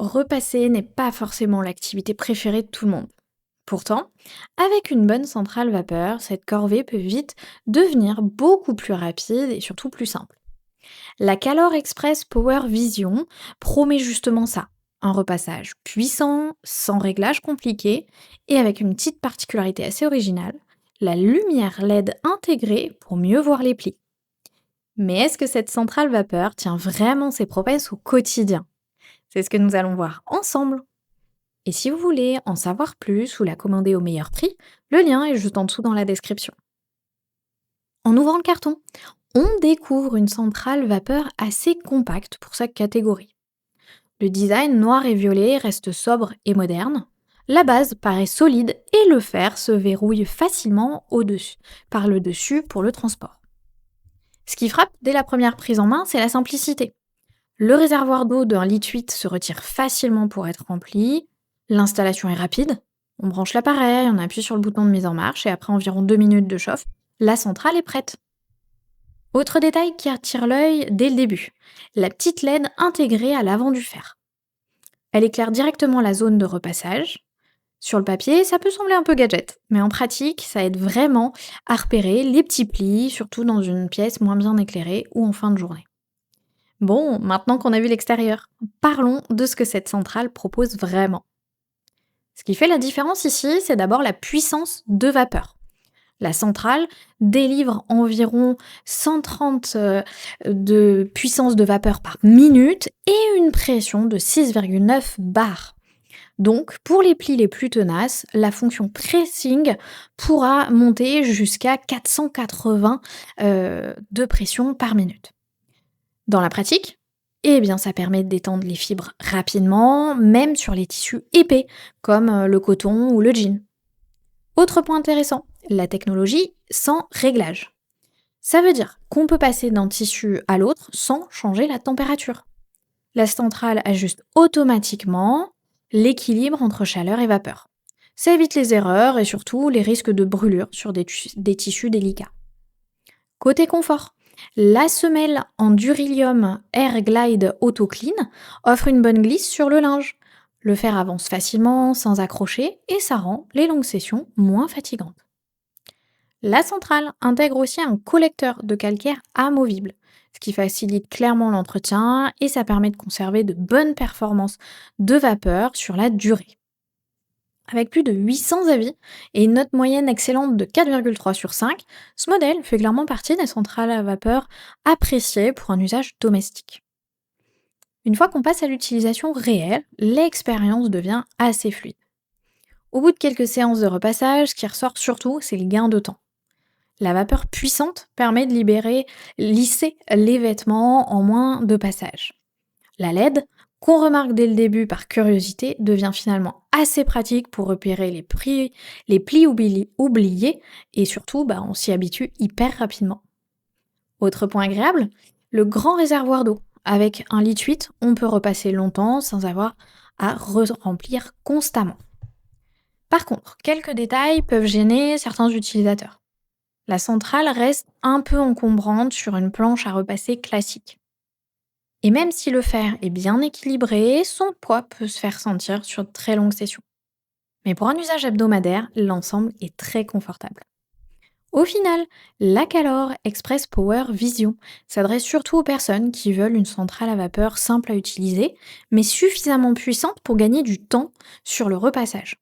repasser n'est pas forcément l'activité préférée de tout le monde. Pourtant, avec une bonne centrale vapeur, cette corvée peut vite devenir beaucoup plus rapide et surtout plus simple. La Calor Express Power Vision promet justement ça. Un repassage puissant, sans réglage compliqué et avec une petite particularité assez originale, la lumière LED intégrée pour mieux voir les plis. Mais est-ce que cette centrale vapeur tient vraiment ses promesses au quotidien? C'est ce que nous allons voir ensemble. Et si vous voulez en savoir plus ou la commander au meilleur prix, le lien est juste en dessous dans la description. En ouvrant le carton, on découvre une centrale vapeur assez compacte pour sa catégorie. Le design noir et violet reste sobre et moderne. La base paraît solide et le fer se verrouille facilement au-dessus, par le dessus pour le transport. Ce qui frappe dès la première prise en main, c'est la simplicité. Le réservoir d'eau d'un litre 8 se retire facilement pour être rempli. L'installation est rapide. On branche l'appareil, on appuie sur le bouton de mise en marche et après environ 2 minutes de chauffe, la centrale est prête. Autre détail qui attire l'œil dès le début, la petite LED intégrée à l'avant du fer. Elle éclaire directement la zone de repassage. Sur le papier, ça peut sembler un peu gadget, mais en pratique, ça aide vraiment à repérer les petits plis, surtout dans une pièce moins bien éclairée ou en fin de journée. Bon, maintenant qu'on a vu l'extérieur, parlons de ce que cette centrale propose vraiment. Ce qui fait la différence ici, c'est d'abord la puissance de vapeur. La centrale délivre environ 130 de puissance de vapeur par minute et une pression de 6,9 bars. Donc, pour les plis les plus tenaces, la fonction pressing pourra monter jusqu'à 480 de pression par minute. Dans la pratique, eh bien, ça permet de détendre les fibres rapidement, même sur les tissus épais, comme le coton ou le jean. Autre point intéressant, la technologie sans réglage. Ça veut dire qu'on peut passer d'un tissu à l'autre sans changer la température. La centrale ajuste automatiquement l'équilibre entre chaleur et vapeur. Ça évite les erreurs et surtout les risques de brûlure sur des tissus délicats. Côté confort, la semelle en Durilium Air Glide Auto Clean offre une bonne glisse sur le linge. Le fer avance facilement, sans accrocher, et ça rend les longues sessions moins fatigantes. La centrale intègre aussi un collecteur de calcaire amovible, ce qui facilite clairement l'entretien et ça permet de conserver de bonnes performances de vapeur sur la durée. Avec plus de 800 avis et une note moyenne excellente de 4,3 sur 5, ce modèle fait clairement partie des centrales à vapeur appréciées pour un usage domestique. Une fois qu'on passe à l'utilisation réelle, l'expérience devient assez fluide. Au bout de quelques séances de repassage, ce qui ressort surtout, c'est le gain de temps. La vapeur puissante permet de lisser les vêtements en moins de passages. La LED, qu'on remarque dès le début par curiosité, devient finalement assez pratique pour repérer les plis oubliés et surtout, on s'y habitue hyper rapidement. Autre point agréable, le grand réservoir d'eau. Avec un litre 8, on peut repasser longtemps sans avoir à remplir constamment. Par contre, quelques détails peuvent gêner certains utilisateurs. La centrale reste un peu encombrante sur une planche à repasser classique. Et même si le fer est bien équilibré, son poids peut se faire sentir sur de très longues sessions. Mais pour un usage hebdomadaire, l'ensemble est très confortable. Au final, la Calor Express Power Vision s'adresse surtout aux personnes qui veulent une centrale à vapeur simple à utiliser, mais suffisamment puissante pour gagner du temps sur le repassage.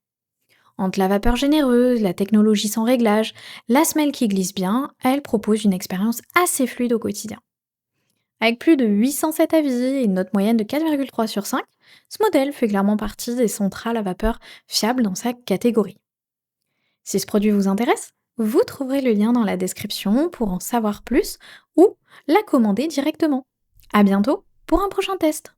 Entre la vapeur généreuse, la technologie sans réglage, la semelle qui glisse bien, elle propose une expérience assez fluide au quotidien. Avec plus de 807 avis et une note moyenne de 4,3 sur 5, ce modèle fait clairement partie des centrales à vapeur fiables dans sa catégorie. Si ce produit vous intéresse, vous trouverez le lien dans la description pour en savoir plus ou la commander directement. À bientôt pour un prochain test.